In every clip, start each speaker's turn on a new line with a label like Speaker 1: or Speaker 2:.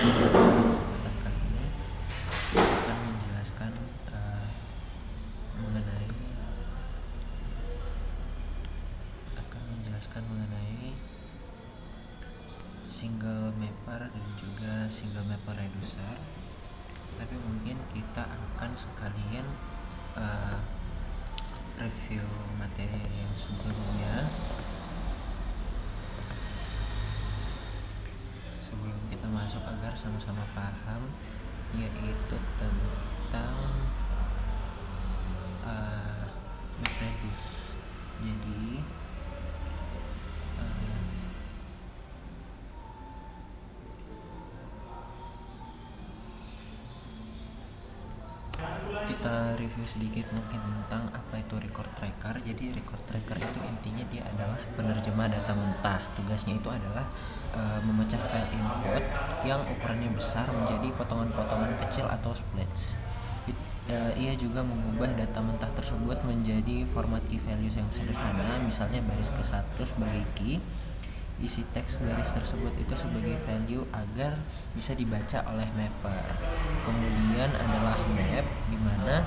Speaker 1: kesempatan kali ini akan menjelaskan mengenai single mapper dan juga single mapper reducer. Tapi mungkin kita akan sekalian review materi yang sebelumnya sebelum kita masuk agar sama-sama paham, yaitu tentang MapReduce. Jadi kita review sedikit mungkin tentang apa itu record tracker. Jadi record tracker itu intinya dia adalah penerjemah data mentah. Tugasnya itu adalah memecah file input yang ukurannya besar menjadi potongan-potongan kecil atau splits. Ia juga mengubah data mentah tersebut menjadi format key values yang sederhana, misalnya baris ke-1 sebagai key, isi teks baris tersebut itu sebagai value agar bisa dibaca oleh mapper. Kemudian adalah map, di mana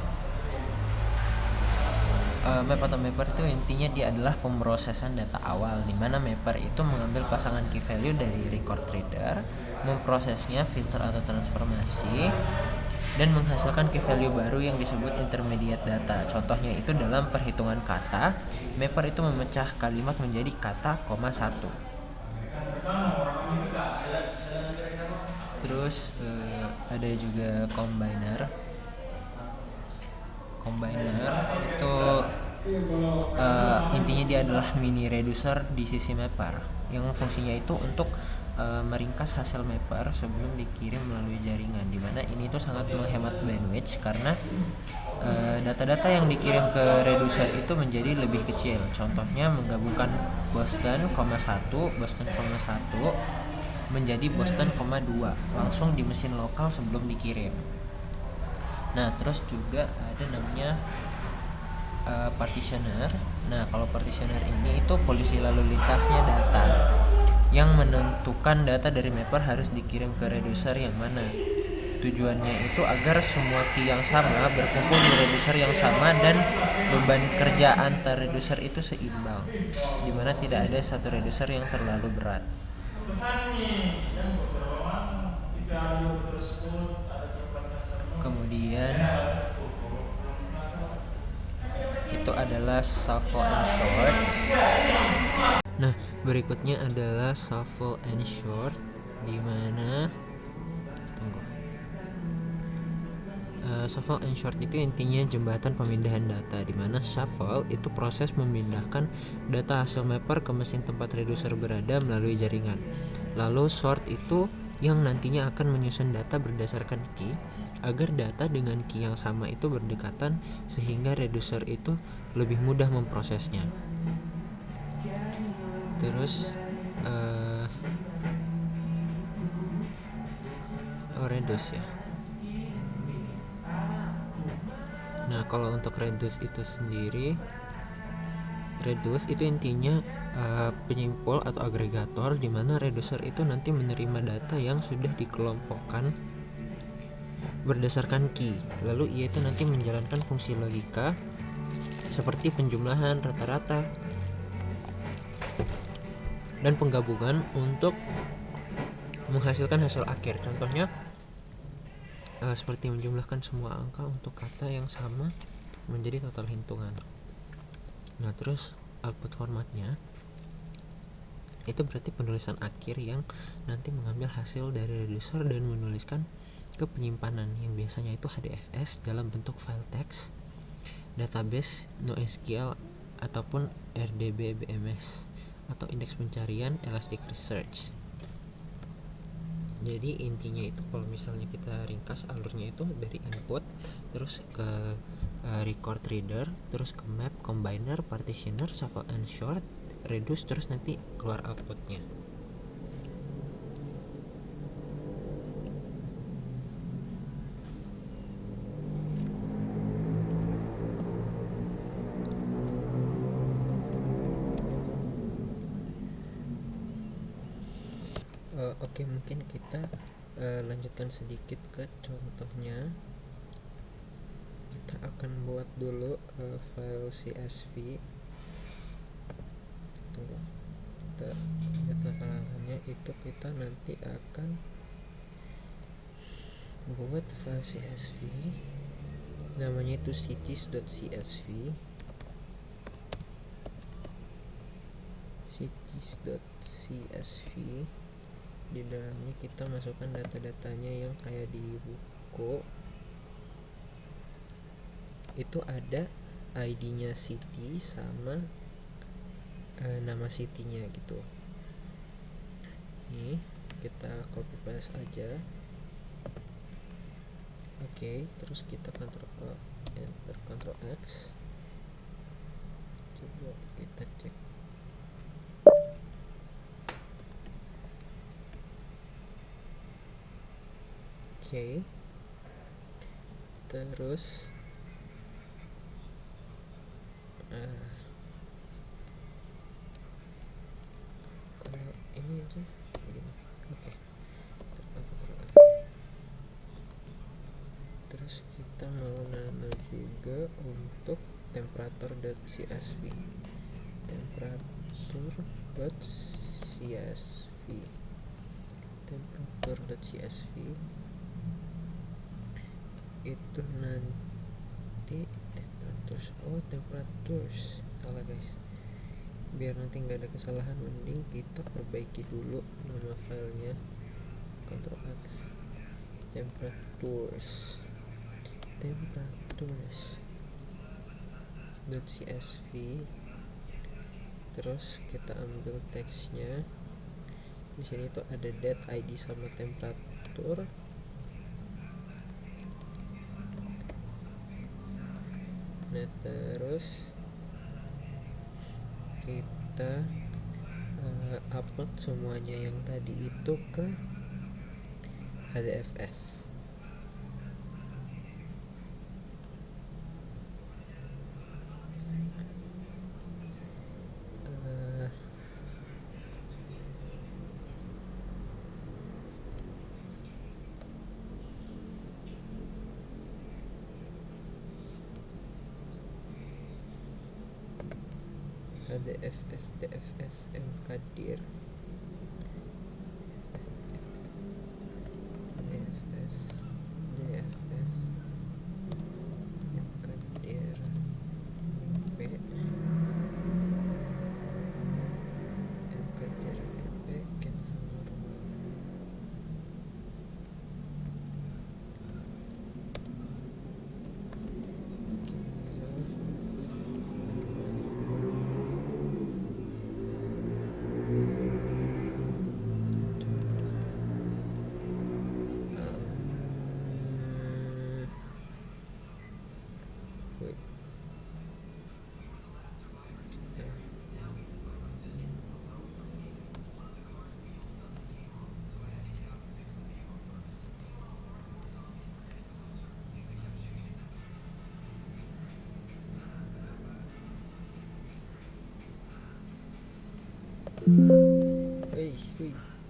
Speaker 1: map atau mapper itu intinya dia adalah pemrosesan data awal, di mana mapper itu mengambil pasangan key value dari record reader, memprosesnya, filter atau transformasi, dan menghasilkan key value baru yang disebut intermediate data. Contohnya itu dalam perhitungan kata, mapper itu memecah kalimat menjadi kata, koma, 1. Terus ada juga combiner. Combiner itu intinya dia adalah mini reducer di sisi mapper, yang fungsinya itu untuk meringkas hasil mapper sebelum dikirim melalui jaringan, dimana ini tuh sangat menghemat bandwidth karena data-data yang dikirim ke reducer itu menjadi lebih kecil. Contohnya menggabungkan Boston, 1 menjadi Boston, 2 langsung di mesin lokal sebelum dikirim. Nah, terus juga ada namanya partitioner. Nah, kalau partitioner ini itu polisi lalu lintasnya data yang menentukan data dari mapper harus dikirim ke reducer yang mana. Tujuannya itu agar semua key yang sama berkumpul di reducer yang sama dan beban kerja antar reducer itu seimbang, dimana tidak ada satu reducer yang terlalu berat. Kemudian itu adalah shuffle and sort. Nah, berikutnya adalah shuffle and sort, di mana shuffle and sort itu intinya jembatan pemindahan data, di mana shuffle itu proses memindahkan data hasil mapper ke mesin tempat reducer berada melalui jaringan. Lalu sort itu yang nantinya akan menyusun data berdasarkan key agar data dengan key yang sama itu berdekatan sehingga reducer itu lebih mudah memprosesnya. Terus reduce ya. Nah, kalau untuk reduce itu sendiri, reduce itu intinya penyimpul atau agregator, di mana reducer itu nanti menerima data yang sudah dikelompokkan berdasarkan key. Lalu ia itu nanti menjalankan fungsi logika seperti penjumlahan, rata-rata, dan penggabungan untuk menghasilkan hasil akhir. Contohnya seperti menjumlahkan semua angka untuk kata yang sama menjadi total hitungan. Nah, terus output formatnya itu berarti penulisan akhir yang nanti mengambil hasil dari reducer dan menuliskan ke penyimpanan yang biasanya itu HDFS dalam bentuk file text, database, NoSQL, ataupun RDB-BMS atau indeks pencarian Elasticsearch. Jadi intinya itu kalau misalnya kita ringkas alurnya itu dari input terus ke record reader, terus ke map, combiner, partitioner, shuffle and sort, reduce, terus nanti keluar outputnya. Oke, mungkin kita lanjutkan sedikit ke contohnya. Kita akan buat dulu file CSV. Tunggu, kita lihat langkah-langkahnya. Itu kita nanti akan buat file CSV, namanya itu cities.csv. cities.csv. Di dalamnya kita masukkan data-datanya yang kayak di buku. Itu ada ID-nya city sama nama city-nya gitu. Nih, kita copy paste aja. Oke, terus kita Ctrl Enter, Ctrl X. Coba kita cek. Oke. Terus kalau ini aja begini. Oke. Terus kita mau nano juga untuk temperatur.csv. temperatur.csv itu nanti temperatures salah guys. Biar nanti nggak ada kesalahan, mending kita perbaiki dulu nama filenya. Ctrl X, temperatures.csv. Terus kita ambil teksnya. Di sini tuh ada date, ID sama temperatur. Nah, terus kita upload semuanya yang tadi itu ke HDFS. DFS mkdir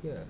Speaker 1: ya.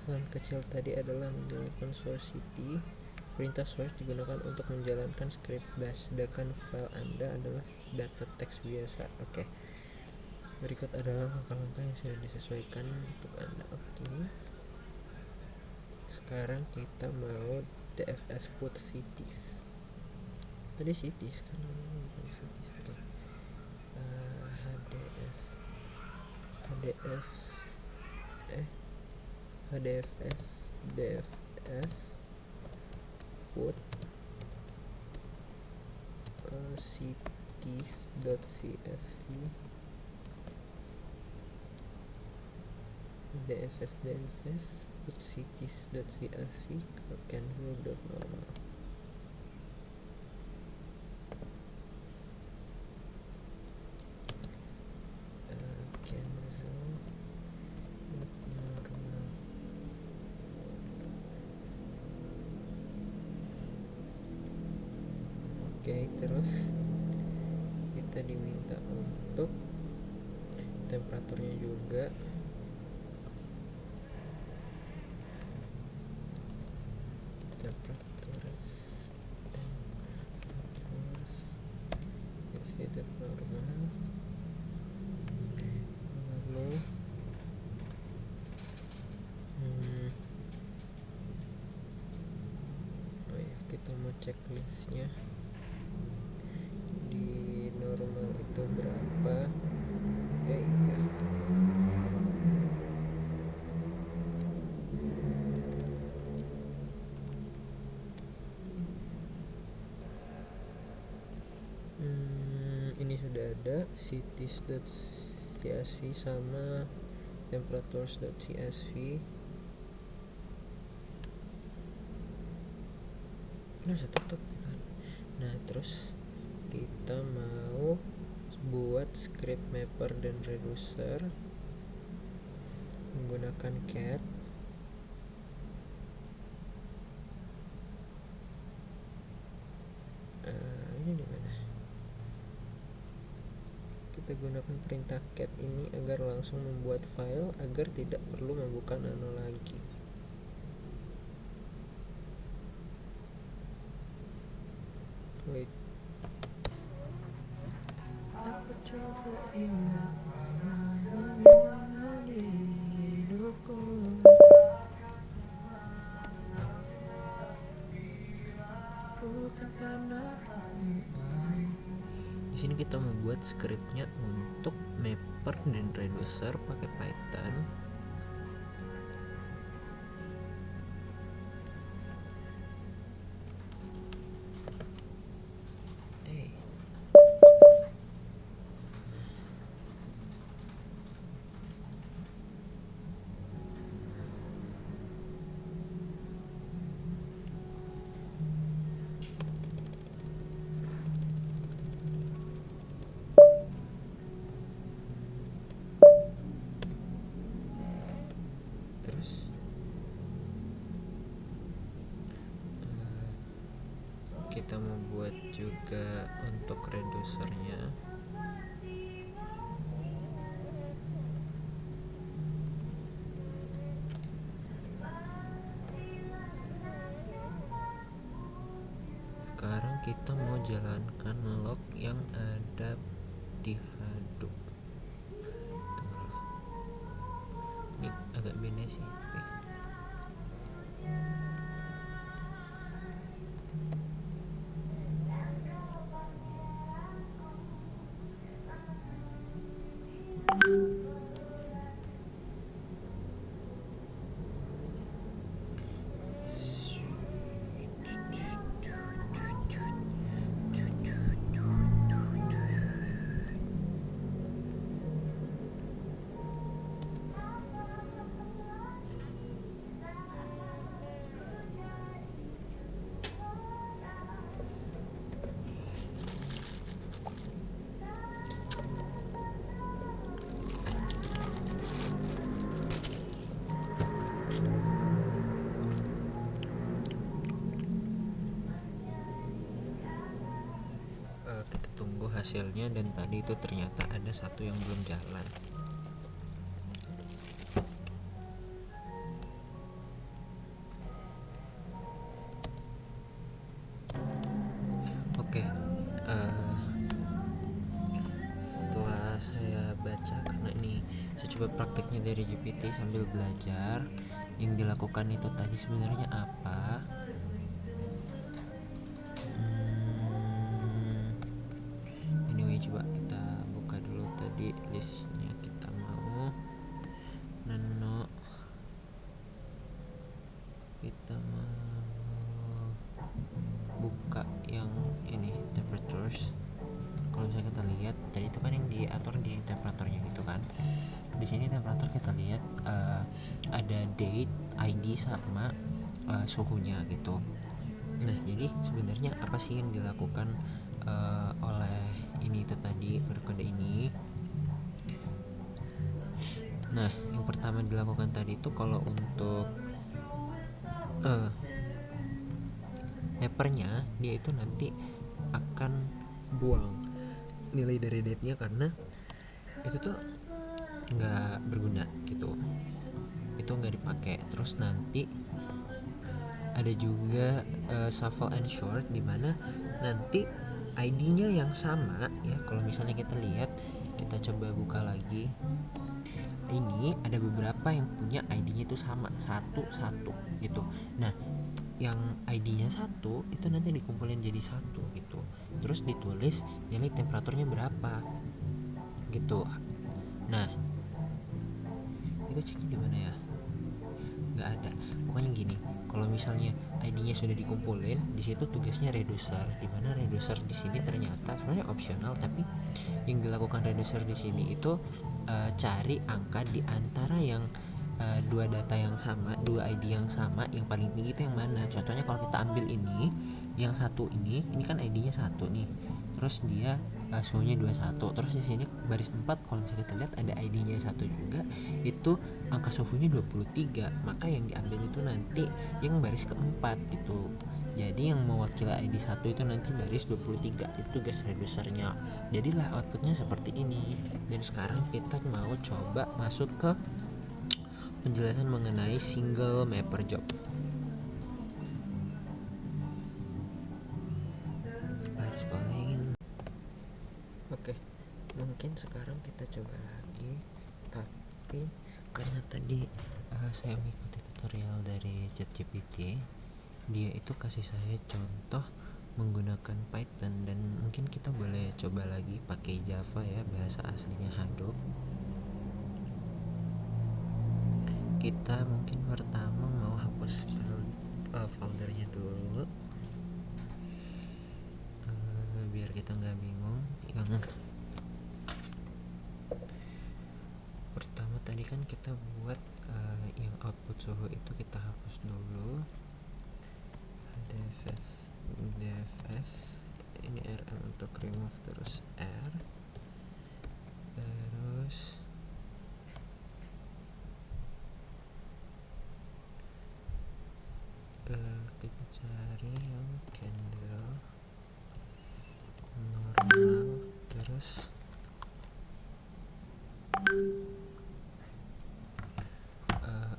Speaker 1: Kesalahan kecil tadi adalah menjalankan source city. Perintah source digunakan untuk menjalankan script bash, sedangkan file Anda adalah data teks biasa. Oke. Berikut adalah langkah-langkah yang sudah disesuaikan untuk Anda. Oke. Sekarang kita mau DFS put cities. Tadi cities kan, bukan cities. Oke. HDF dfs put cities.csv dfs put cities.csv cancel.normal. Oke, terus kita diminta untuk temperaturnya juga. Temperatures set normal. Lalu kita mau checklistnya di normal itu berapa. Ini sudah ada cities.csv sama temperatures.csv. Ini bisa tutup kan. Nah, terus kita mau buat script mapper dan reducer menggunakan cat. Ini di mana? Kita gunakan perintah cat ini agar langsung membuat file agar tidak perlu membuka nano lagi. Wait. Aku coba ingat bagaimana hidupku. Di sini kita membuat scriptnya untuk mapper dan reducer pakai Python. Kita mau buat juga untuk reducernya. Sekarang kita mau jalankan log yang ada di Hadoop. Ini agak beda sih. Kita tunggu hasilnya, dan tadi itu ternyata ada satu yang belum jalan. Oke, setelah saya baca, karena ini saya coba prakteknya dari GPT sambil belajar yang dilakukan itu tadi sebenarnya apa. Coba kita buka dulu tadi listnya. Kita mau nano temperatur di temperaturnya gitu kan. Di sini temperatur kita lihat ada date, ID sama suhunya gitu. Nah, jadi sebenarnya apa sih yang dilakukan oleh ini itu tadi, kode ini? Nah, yang pertama dilakukan tadi itu kalau untuk mappernya, dia itu nanti akan buang nilai dari date-nya karena itu tuh nggak berguna gitu, itu nggak dipakai. Terus nanti ada juga shuffle and short, dimana nanti ID-nya yang sama ya. Kalau misalnya kita lihat, kita coba buka lagi, ini ada beberapa yang punya ID-nya itu sama, satu gitu. Nah, yang ID-nya satu itu nanti dikumpulin jadi satu gitu, terus ditulis nilai temperaturnya berapa gitu. Nah, itu ceknya di mana ya, nggak ada. Pokoknya gini, kalau misalnya ID-nya sudah dikumpulin, di situ tugasnya reducer, di mana reducer di sini ternyata sebenarnya opsional, tapi yang dilakukan reducer di sini itu cari angka di antara yang dua data yang sama, dua ID yang sama, yang paling tinggi itu yang mana. Contohnya kalau kita ambil ini, yang satu ini kan ID-nya 1 nih, terus dia suhunya 21, terus di sini baris 4 kalau misalnya kita lihat ada ID-nya 1 juga, itu angka suhunya 23, maka yang diambil itu nanti yang baris keempat gitu. Jadi yang mewakili ID 1 itu nanti baris 23, itu tugas reducernya. Jadilah outputnya seperti ini. Dan sekarang kita mau coba masuk ke penjelasan mengenai single mapper job. Oke, mungkin sekarang kita coba lagi, tapi karena tadi saya mengikuti tutorial dari ChatGPT, dia itu kasih saya contoh menggunakan Python, dan mungkin kita boleh coba lagi pakai Java ya, bahasa aslinya Hadoop. Kita mungkin pertama mau hapus foldernya dulu, biar kita nggak bingung. Yang pertama tadi kan kita buat yang output suhu itu kita hapus dulu, dfs ini rm untuk remove, terus r, terus kita cari yang candle normal, terus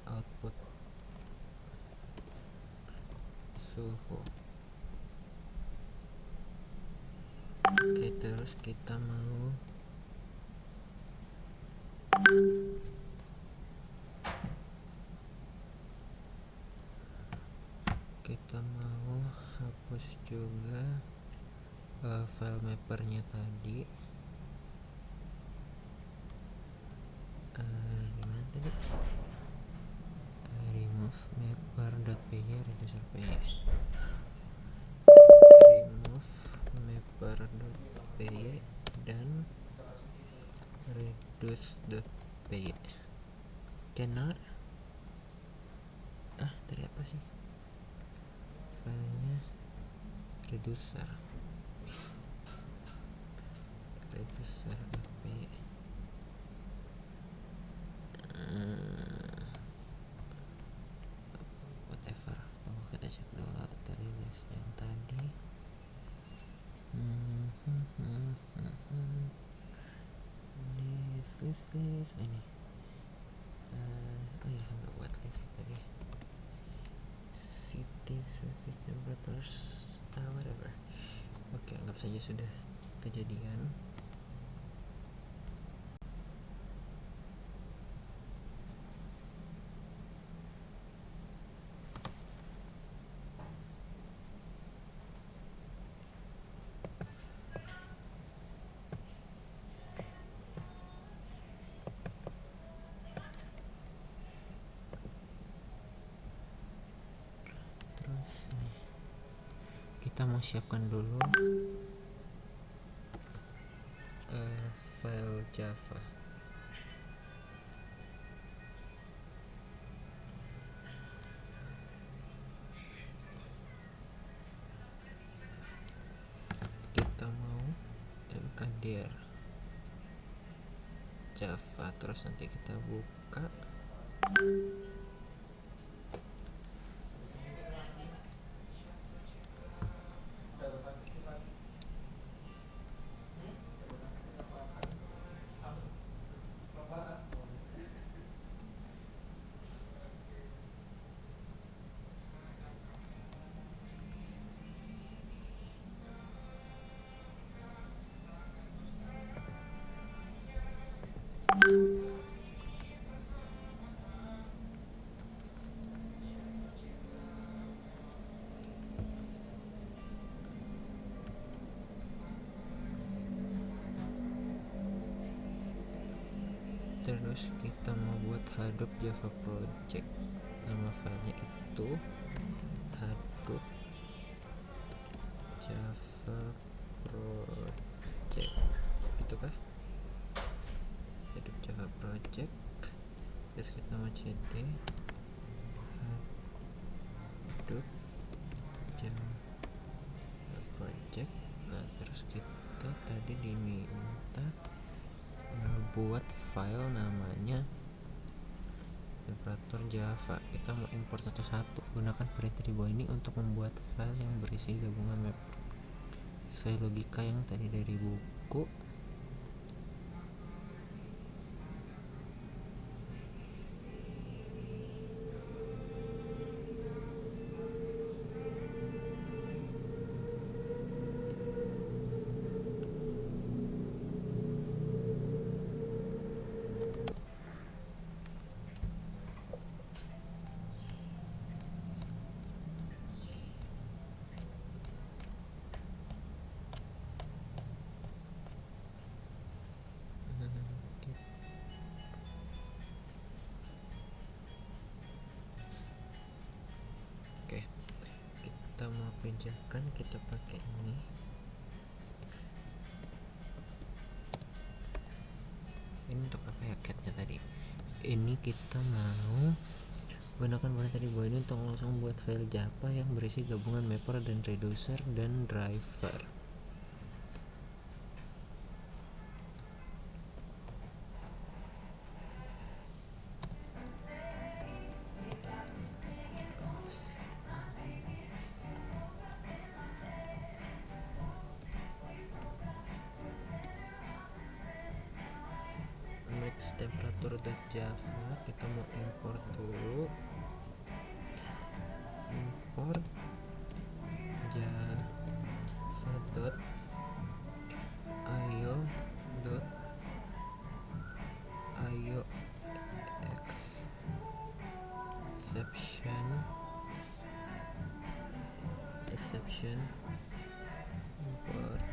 Speaker 1: output suhu. Oke, terus kita mau hapus juga file mappernya tadi. Gimana tadi? Remove mapper.py, reducer py. Remove mapper.py dan reduce.py. Cannot. Tadi apa sih? Filenya reducer.py. Whatever. Tunggu kita cek dulu dari list yang tadi. This ini. Oh iya, nggak buat list tadi. City surface temperatures, whatever. Oke, anggap saja sudah kejadian. Kita mau siapkan dulu file Java. Kita mau mkdir Java, terus nanti kita buka. Terus kita mau buat Hadoop Java Project. Nama filenya itu Hadoop Java Project, itu kah? Hadoop Java Project. Terus kita mau cd Hadoop Java Project. Nah, terus kita tadi diminta buat file namanya temperatur Java. Kita mau import satu-satu. Gunakan perintah di bawah ini untuk membuat file yang berisi gabungan map sesuai logika yang tadi dari buku. Kita mau pindahkan, kita pakai ini. Ini untuk apa ya catnya tadi? Ini kita mau gunakan perintah di bawah ini untuk langsung buat file Java yang berisi gabungan mapper dan reducer dan driver. Temperatur.java, kita mau import dulu. Import java.io exception import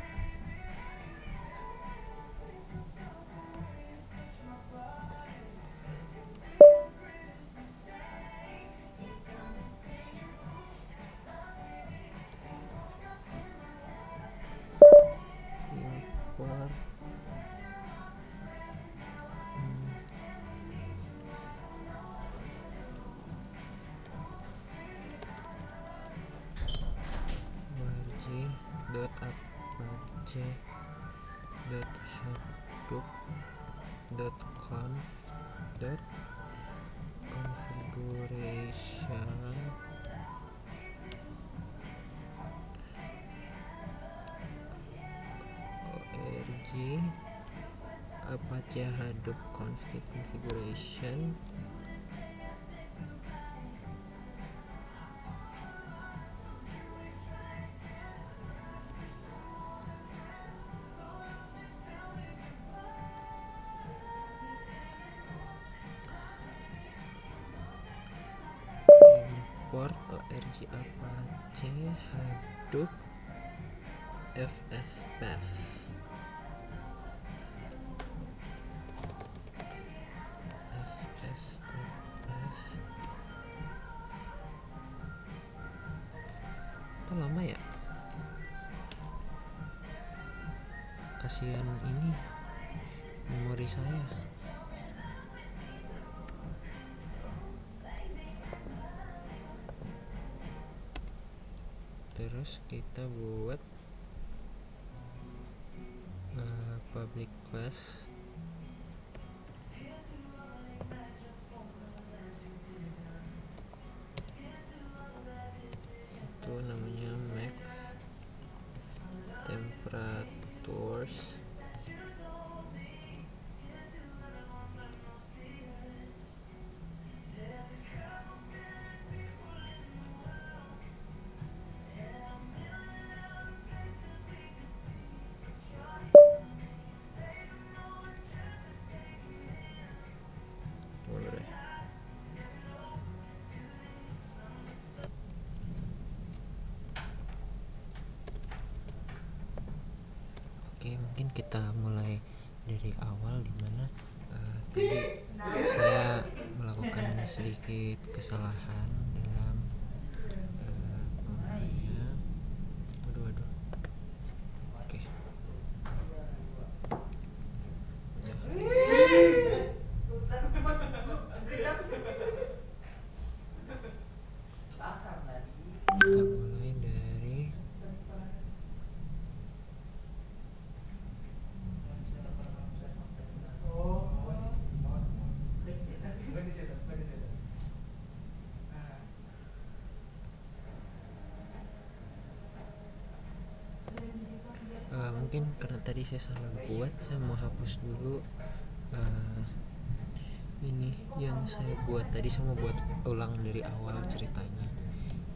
Speaker 1: .apache.hadoop.conf.configuration org apache hadoop configuration. Import org apache hadoop fspath. Itu lama ya, kasihan ini memori saya. Terus kita buat public class itu namanya max temperatures. Oke, mungkin kita mulai dari awal dimana tadi saya melakukan sedikit kesalahan dalam pembuatannya. Waduh. Oke. Kita mulai dari mungkin karena tadi saya salah buat, saya mau hapus dulu ini yang saya buat tadi. Saya mau buat ulang dari awal ceritanya.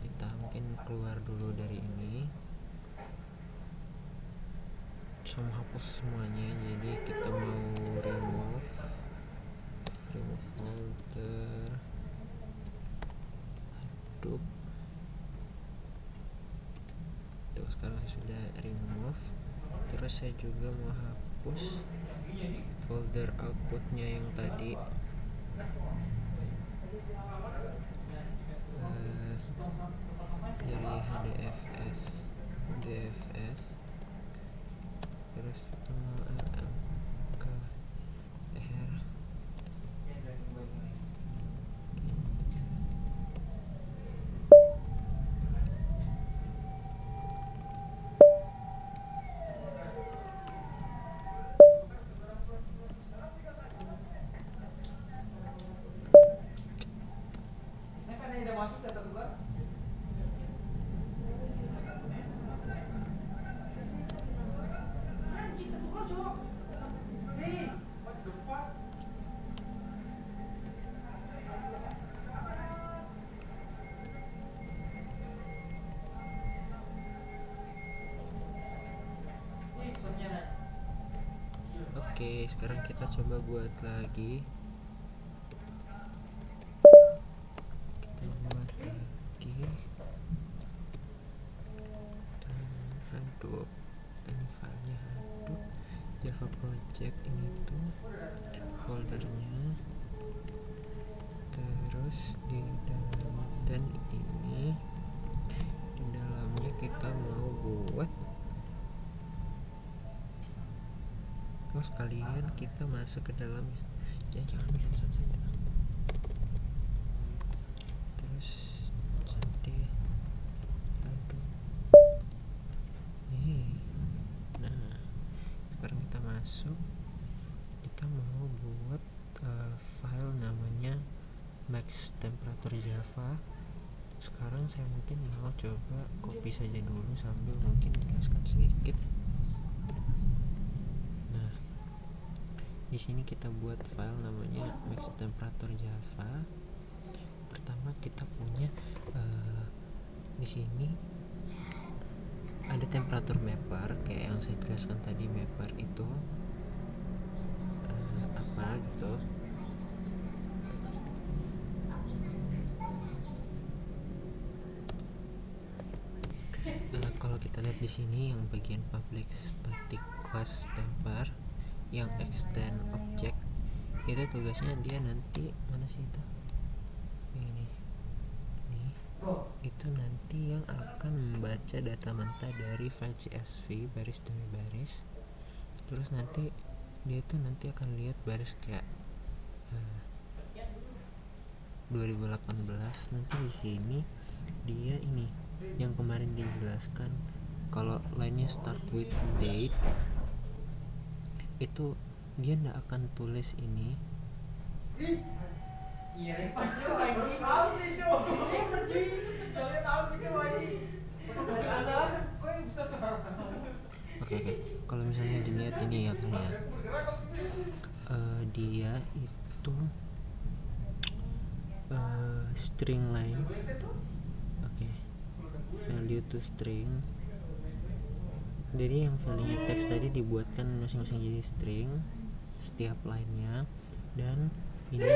Speaker 1: Kita mungkin keluar dulu dari ini, saya mau hapus semuanya. Jadi kita mau remove folder Adobe. Tuh, sekarang saya sudah remove. Terus saya juga mau hapus folder outputnya yang tadi. Dari HDFS DFS, terus ke R. Oke, sekarang kita coba buat lagi. Kita buat lagi dan Adobe. Ini filenya Adobe Java Project, ini tuh foldernya. Terus di dalam, dan ini di dalamnya kita mau buat sekalian kita masuk ke dalamnya. Jangan headset saja. Terus jadi nah, sekarang kita masuk. Kita mau buat file namanya max temperature Java. Sekarang saya mungkin mau coba copy saja dulu sambil mungkin jelaskan sedikit. Di sini kita buat file namanya max temperature Java. Pertama kita punya di sini ada temperature mapper kayak yang saya jelaskan tadi. Mapper itu apa gitu. Kalau kita lihat di sini yang bagian public static class temper yang extend object itu tugasnya dia nanti mana sih itu ini itu nanti yang akan membaca data mentah dari file CSV baris demi baris. Terus nanti dia tuh nanti akan lihat baris kayak 2018. Nanti di sini dia ini yang kemarin dijelaskan kalau lainnya start with date itu dia nggak akan tulis ini. Oke. Kalau misalnya dilihat ini ya kan ya, dia itu string line. Oke. Value to string. Jadi yang value teks tadi dibuatkan masing-masing jadi string setiap line-nya, dan ini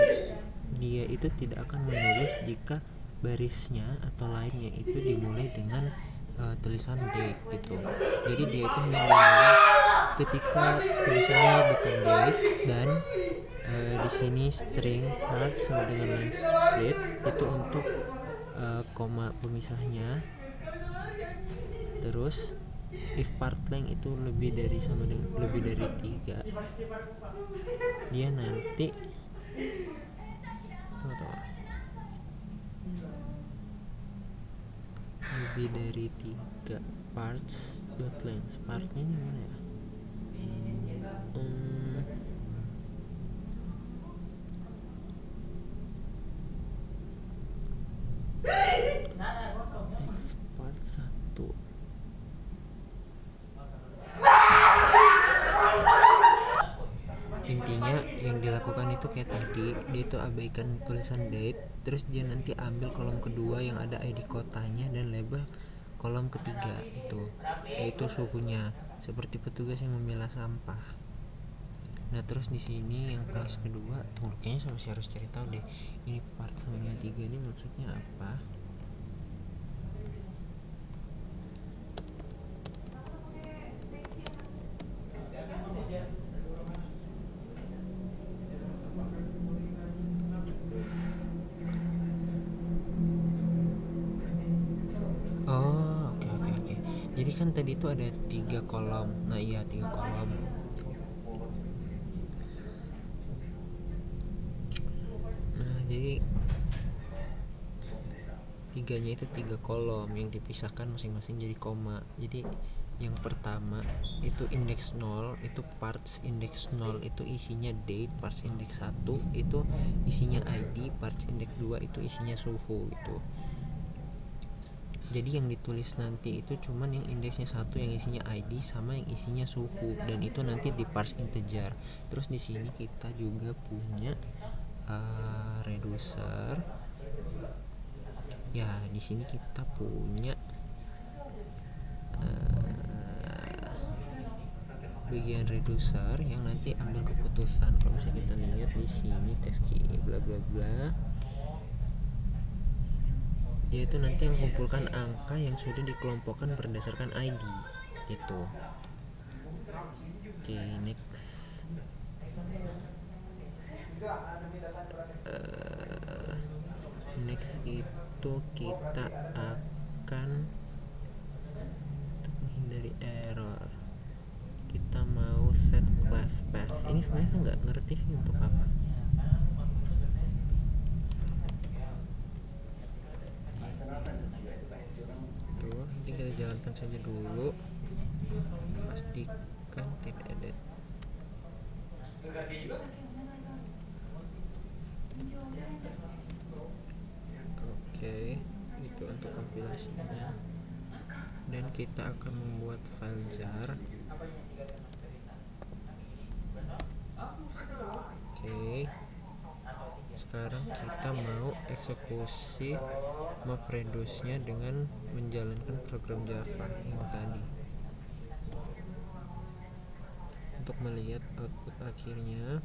Speaker 1: dia itu tidak akan menulis jika barisnya atau line-nya itu dimulai dengan tulisan date gitu. Jadi dia itu hanya dimulai ketika tulisannya bukan date, dan di sini string parts sama dengan line split itu untuk koma pemisahnya. Terus if part length itu lebih dari 3, dia nanti tunggu. Lebih dari 3 parts dot length. Partnya ini mana ya? Text part 1. Intinya yang dilakukan itu kayak tadi, dia itu abaikan tulisan date, terus dia nanti ambil kolom kedua yang ada ID kotanya dan label kolom ketiga itu, yaitu suhunya, seperti petugas yang memilah sampah. Nah terus di sini yang kelas kedua, tunggu kayaknya masih harus cari tahu deh ini part 93 ini maksudnya apa. Oke. Jadi kan tadi itu ada 3 kolom. Nah iya 3 kolom. Nah jadi tiganya itu 3 kolom yang dipisahkan masing-masing jadi koma. Jadi yang pertama itu index 0 itu parts index 0 itu isinya date, parts index 1 itu isinya ID, parts index 2 itu isinya suhu gitu. Jadi yang ditulis nanti itu cuman yang indeksnya 1 yang isinya ID sama yang isinya suhu, dan itu nanti di parse integer. Terus di sini kita juga punya reducer. Ya, di sini kita punya bagian reducer yang nanti ambil keputusan. Kalau misalnya kita lihat di sini teks key bla bla bla, dia itu nanti mengumpulkan angka yang sudah dikelompokkan berdasarkan ID gitu. Oke, next. Next itu kita akan, untuk menghindari error, kita mau set class path. Ini sebenarnya nggak ngerti sih untuk apa. Tuh, nanti kita jalankan saja dulu. Pastikan tidak ada. Oke, itu untuk kompilasinya. Dan kita akan membuat file jar. Oke. Sekarang kita mau eksekusi MapReduce-nya dengan menjalankan program Java yang tadi. Untuk melihat output akhirnya,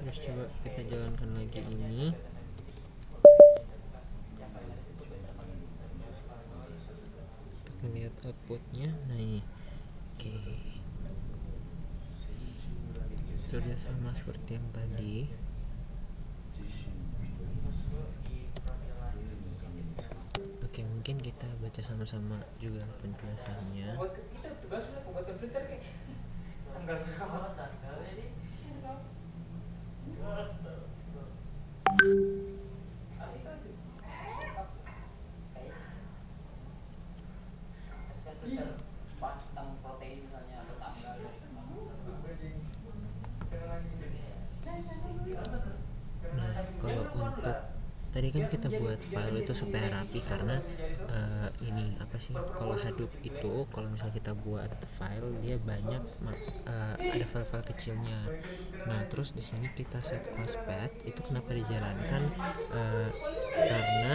Speaker 1: Terus coba kita jalankan lagi ini. Kita lihat outputnya. Nah ini, oke, sudah sama seperti yang tadi. Oke, mungkin kita baca sama-sama juga penjelasannya. Nah, kalau untuk tadi kan kita buat file itu supaya rapi karena ini apa sih, kalau Hadoop itu kalau misalnya kita buat file dia banyak ada file-file kecilnya. Nah terus di sini kita set class path itu kenapa dijalankan, karena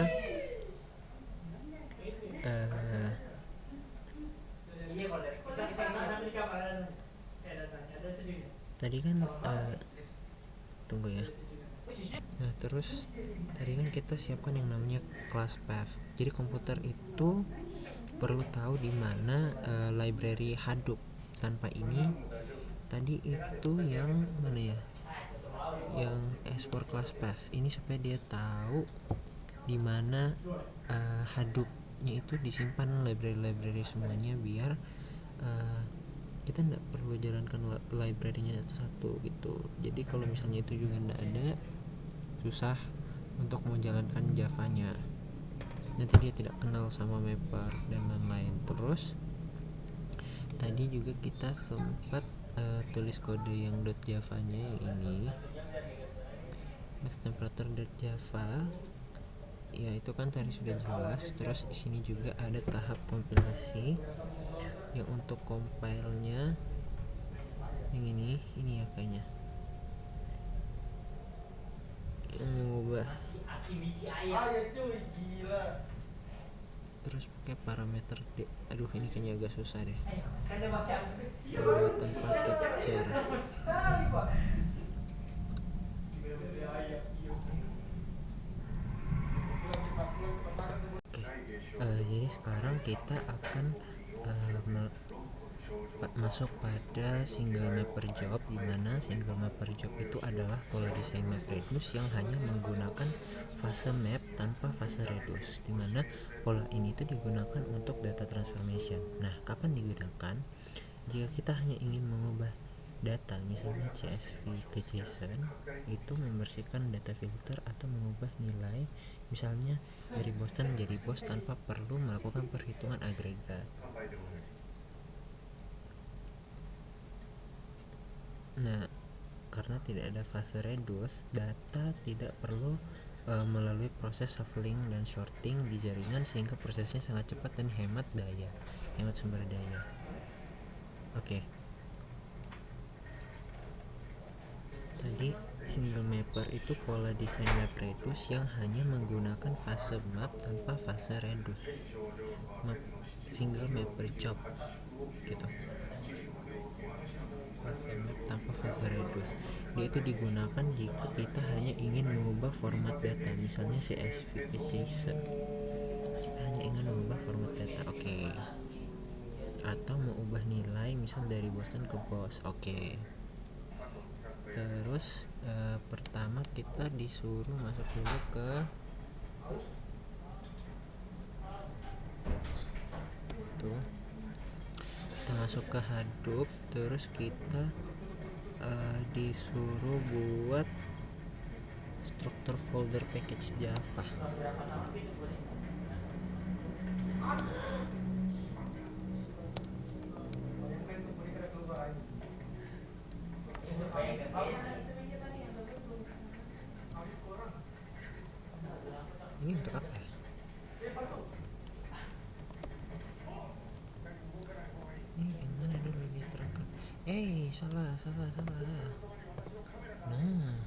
Speaker 1: tadi kan tunggu ya. Nah terus tadi kan kita siapkan yang namanya class path. Jadi komputer itu perlu tahu di mana library Hadoop. Tanpa ini tadi itu yang mana ya, yang export class path ini supaya dia tahu di mana Hadoop-nya itu disimpan, library semuanya, biar kita tidak perlu jalankan library-nya satu-satu gitu. Jadi kalau misalnya itu juga tidak ada, susah untuk menjalankan Java-nya, nanti dia tidak kenal sama mapper dan lain-lain. Terus tadi juga kita sempat tulis kode yang .java-nya yang ini, max temperature.java ya, itu kan tadi sudah jelas. Terus di sini juga ada tahap kompilasi yang untuk compile-nya yang ini ya kayaknya, yang mengubah terus pakai parameter D. Aduh ini kayaknya agak susah deh, tanpa teacher. Oke, jadi sekarang kita akan masuk pada single mapper job, di mana single mapper job itu adalah pola desain map reduce yang hanya menggunakan fase map tanpa fase reduce, di mana pola ini itu digunakan untuk data transformation. Nah, kapan digunakan? Jika kita hanya ingin mengubah data, misalnya CSV ke JSON, itu membersihkan data filter atau mengubah nilai, misalnya dari Boston menjadi Bos, tanpa perlu melakukan perhitungan agregat. Nah, karena tidak ada fase reduce, data tidak perlu melalui proses shuffling dan sorting di jaringan, sehingga prosesnya sangat cepat dan hemat sumber daya. Oke. Tadi single mapper itu pola desain map reduce yang hanya menggunakan fase map tanpa fase reduce. Single mapper job gitu. Fase map tanpa fase reduce. Dia itu digunakan jika kita hanya ingin mengubah format data, misalnya CSV ke JSON. Jika hanya ingin mengubah format data, oke. Atau mengubah nilai, misal dari Boston ke Bos, oke. Terus pertama kita disuruh masuk dulu ke tuh, kita masuk ke Hadoop. Terus kita disuruh buat struktur folder package Java. Ini untuk apa ya? Ini yang mana dulu diterangkan? Salah. Nah,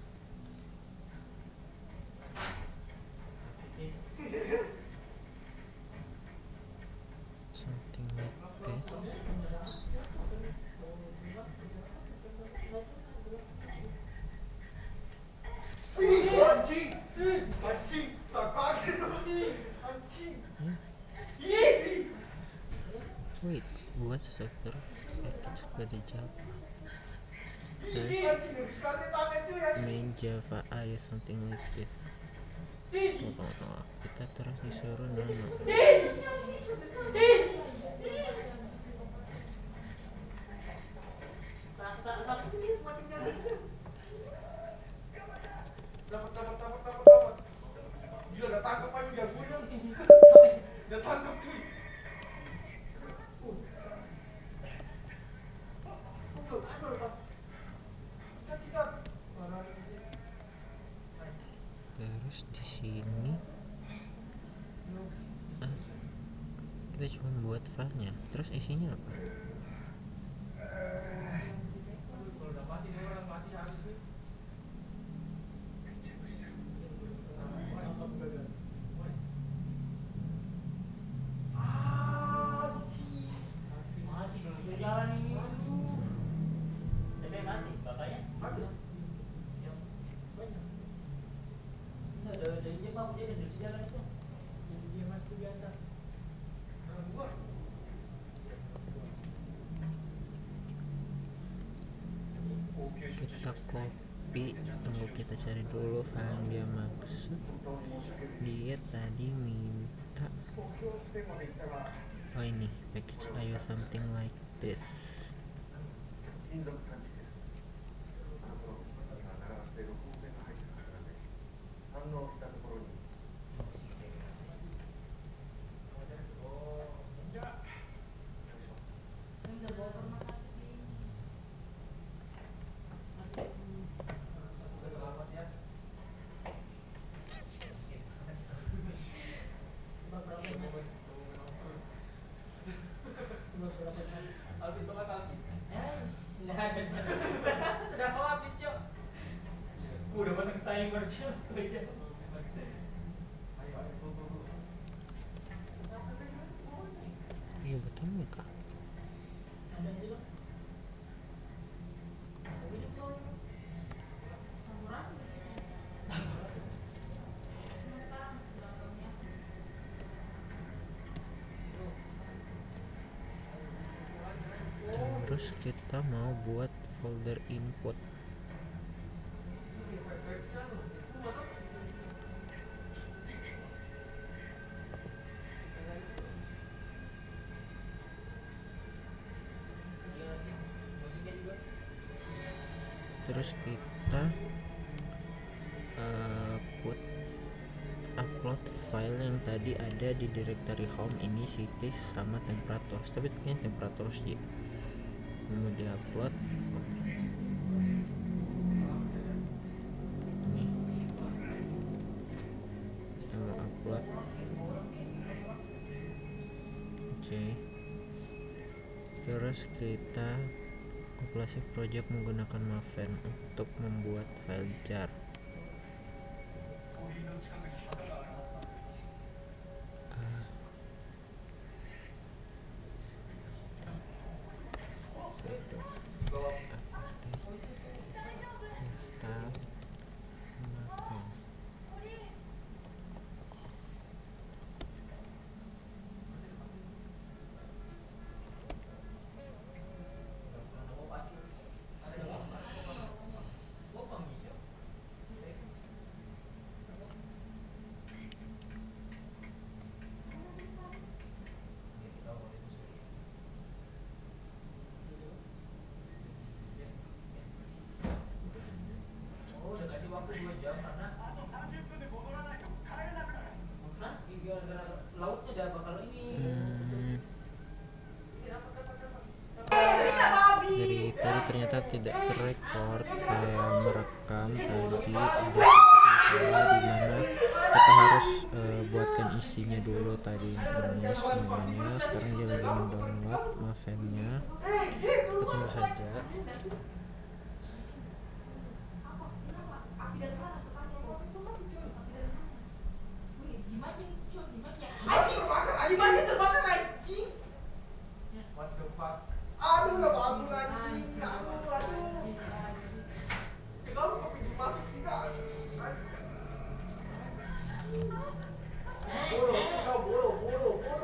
Speaker 1: something like this. structure package code Java. Search main Java IO something like this. Tunggu. Kita terus disuruh nano. Terus di sini kita cuma buat filenya. Terus isinya apa? Kita copy, tunggu kita cari dulu file yang dia maksud. Dia tadi minta ini package IO something like this.
Speaker 2: Sudah mau habis, Cok. Udah masuk timer, Cok.
Speaker 1: Iya betul muka. Terus kita mau buat folder input. Terus kita upload file yang tadi ada di directory home ini cities sama temperature, tapi kayaknya temperature sih mau diupload. Ini kita mau upload. Oke. Terus kita kompilasi project menggunakan Maven untuk membuat file jar.
Speaker 2: Waktu 2 jam karena lautnya udah bakal ini.
Speaker 1: Dari tadi ternyata tidak terrecord, saya merekam tadi ada masalah di mana kita harus buatkan isinya dulu tadi ini semuanya. Sekarang dia lagi mendownload Mavennya, kita tunggu saja.
Speaker 3: Aduh, gak bagus anjing. Aduh. Kenapa kopi dimasuk juga? Bodoh. Bodoh juga.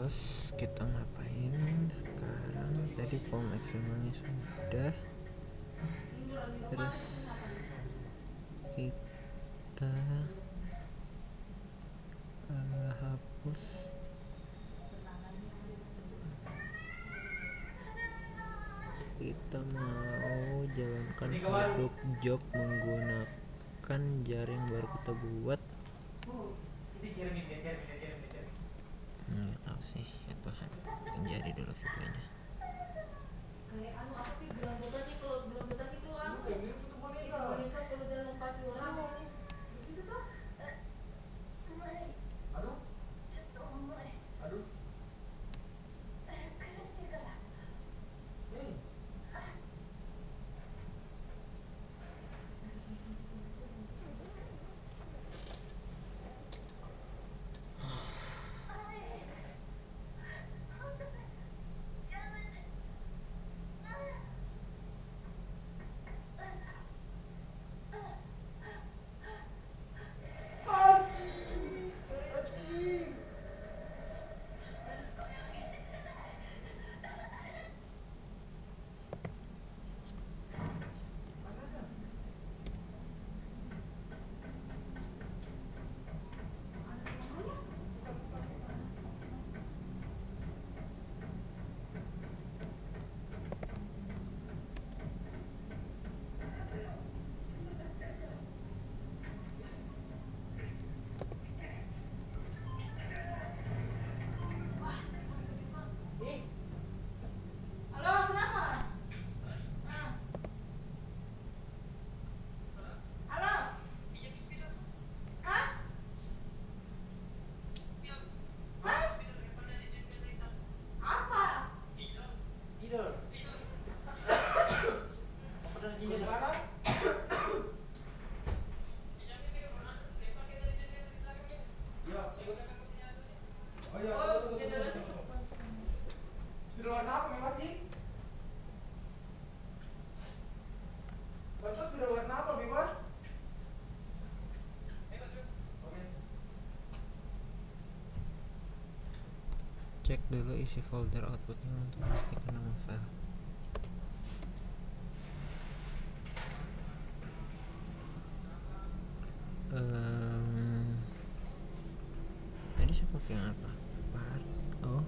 Speaker 1: Terus kita ngapain sekarang? Tadi form XML-nya sudah. Terus kita hapus. Kita mau jalankan produk job menggunakan jaring baru kita buat. Nggak tahu sih, ya Tuhan. Jadi dulu videonya.
Speaker 4: Kayak anu apa sih gelang botak itu ah.
Speaker 3: Kayak gitu tuh boneka.
Speaker 4: Itu boneka kalau udah lompat orang. Itu tuh.
Speaker 3: Aduh, aduh. Nih, anjing, anjing.
Speaker 4: Halo, kenapa? Halo. Hah? Hah? Apa?
Speaker 2: Tidur. Pernah gini
Speaker 3: Gimana? Iya, ikut. Oh iya,
Speaker 4: Oh,
Speaker 3: tunggu,
Speaker 4: dia
Speaker 3: tunggu,
Speaker 4: dari
Speaker 3: tunggu,
Speaker 4: situ.
Speaker 3: tunggu. Sudah warna apa Bebas, Cing? Batas sudah warna apa Bebas? Oke.
Speaker 1: Cek dulu isi folder outputnya untuk memastikan nama file. Tadi saya pakai yang apa? Part. Oh.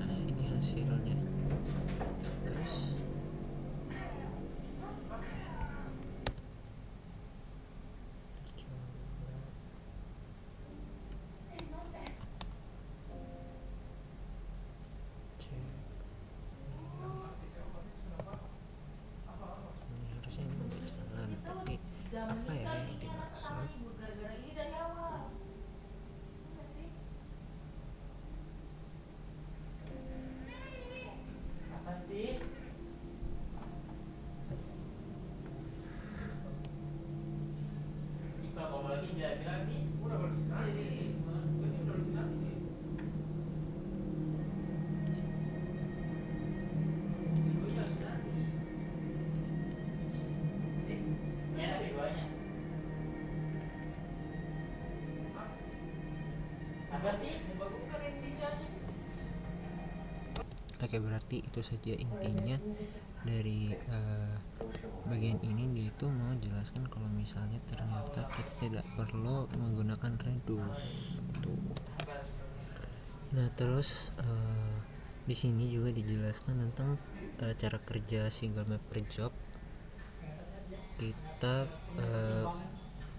Speaker 1: Nah, ini hasilnya. Terus cek. Ini harusnya ini udah jalan, tapi apa ya yang dimaksud?
Speaker 4: Gara-gara ini dari awal. Enggak sih?
Speaker 2: apa sih? Iqbal kalau lagi dia bilang nih,
Speaker 3: Udah bersinasi. Berarti udah bersinasi nih.
Speaker 2: gue harus nasi. Enak keduanya. Apa sih?
Speaker 3: Membangunkan endingnya aja.
Speaker 1: Oke, berarti itu saja intinya dari bagian ini. Dia itu mau jelaskan kalau misalnya ternyata kita tidak perlu menggunakan reduce tuh. Nah, terus di sini juga dijelaskan tentang cara kerja single map per job. Kita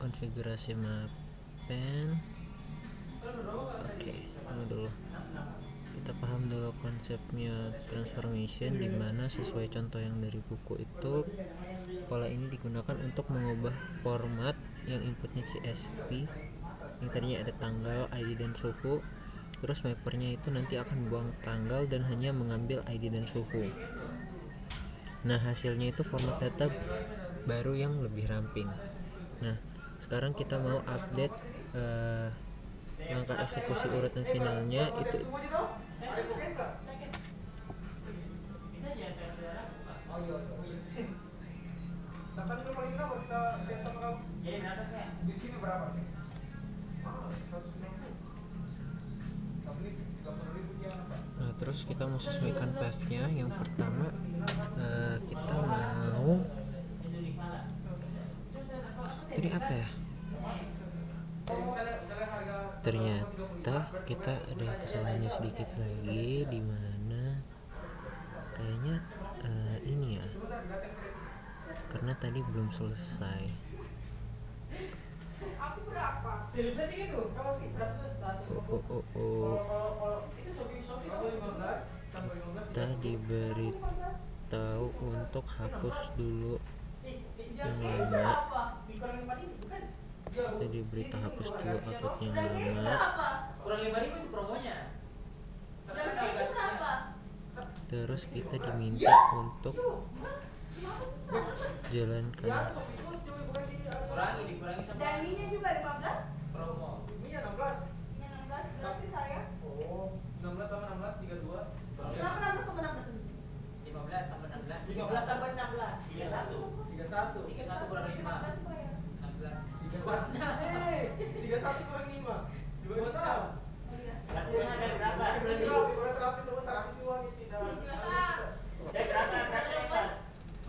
Speaker 1: konfigurasi mappen. Oke, tunggu dulu. Kita paham dulu konsepnya transformation, di mana sesuai contoh yang dari buku itu, pola ini digunakan untuk mengubah format yang inputnya CSV yang tadinya ada tanggal, ID dan suhu. Terus mappernya itu nanti akan buang tanggal dan hanya mengambil ID dan suhu. Nah, hasilnya itu format data baru yang lebih ramping. Nah, sekarang kita mau update langkah eksekusi urutan finalnya itu.
Speaker 3: Semua di dong? Ada progres nggak?
Speaker 2: Bisa jangan kayak saudara bukan?
Speaker 3: Oh iya, iya. Dapat dulu paling lama kita lihat sama kamu.
Speaker 2: Jadi berapa?
Speaker 3: Di sini berapa? 150. Sama ini 30.000 dia apa?
Speaker 1: Nah, terus kita mau sesuaikan path-nya. Yang pertama kita mau tadi apa ya?
Speaker 3: Misalnya harga
Speaker 1: Ternyata kita ada kesalahannya sedikit lagi, di mana kayaknya ini ya, karena tadi belum selesai.
Speaker 3: aku berapa?
Speaker 2: Silip saja gitu.
Speaker 3: Kalau kita kalau itu Shopee kalau 15 tambah 15
Speaker 1: Kita diberitahu untuk hapus dulu yang lama.
Speaker 3: dikurang 5.000 bukan?
Speaker 1: Kita diberitahu hapus dulu akun yang lama.
Speaker 2: Kurang 5.000 itu promonya.
Speaker 4: Berapa itu berapa?
Speaker 1: Terus kita diminta untuk jalankan
Speaker 3: Ya, Shopee itu cuma bukan di
Speaker 2: Dikurangi sama
Speaker 4: Dan minyak juga 15?
Speaker 2: promo.
Speaker 3: Ini 16.
Speaker 4: Minyak 16 berarti saya.
Speaker 3: Oh, 16 tambah 16 32.
Speaker 4: Kenapa 16 tambah 16?
Speaker 2: 15 tambah 16.
Speaker 3: 15 tambah 16.
Speaker 2: 31.
Speaker 3: 31.
Speaker 2: 31 kurang 5.
Speaker 4: 15 bayar.
Speaker 2: 16.
Speaker 3: 31. 31 kurang 5. 26.
Speaker 4: Oh iya.
Speaker 2: Berarti ada berapa?
Speaker 3: Berarti rapi, udah terapi sebentar, habis uang ini tidak.
Speaker 2: Berapa?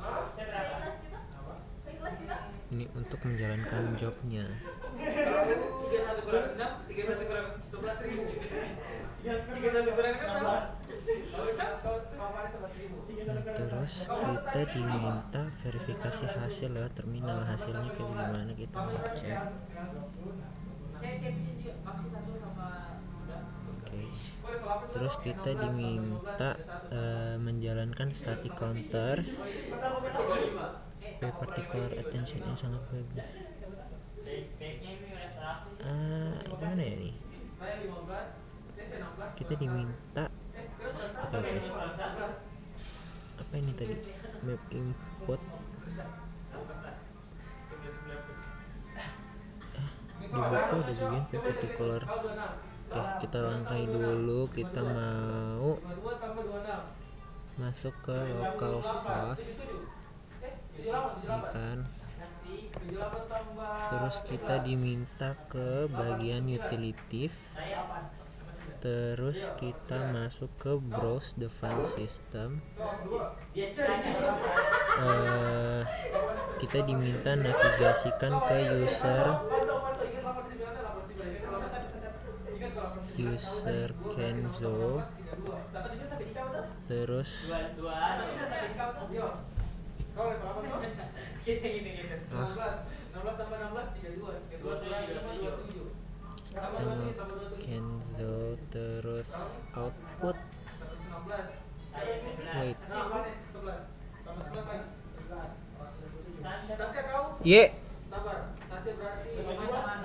Speaker 3: Hah?
Speaker 2: Berapa?
Speaker 4: Kelas kita?
Speaker 3: Apa?
Speaker 4: Kelas kita?
Speaker 1: ini untuk menjalankan jobnya.
Speaker 2: 31 kurang 6, 31 kurang 11.000. 31 kurang 6 berapa?
Speaker 3: Kalau kemarin 11.000.
Speaker 1: Terus kita diminta verifikasi hasil lewat terminal. Hasilnya kayak gimana kita mau cek.
Speaker 2: Cek juga maksud satu sama udah.
Speaker 1: Oke. Terus kita diminta menjalankan static counters. Pay particular attention yang sangat bagus.
Speaker 2: Baiknya ini udah 100.
Speaker 1: Gimana ya nih?
Speaker 3: Saya 15, saya 16.
Speaker 1: Kita diminta oke. Apa ini tadi? Map input. Di buku ada bagian pay particular. Oke, kita langkahi dulu. Kita mau
Speaker 3: 22 tambah 26.
Speaker 1: masuk ke localhost, ya kan? Terus kita diminta ke bagian utilities. Terus kita masuk ke browse the file system. Kita diminta navigasikan ke user Kenzo. Terus
Speaker 2: Gitu.
Speaker 3: 16 tambah 16 32. 27.
Speaker 1: tengok Kenzo, terus output.
Speaker 3: 116.
Speaker 1: Wait,
Speaker 3: Tambah 11. Tambah 11 lagi. 11. Satya kau
Speaker 1: ye,
Speaker 3: sabar. Satya berarti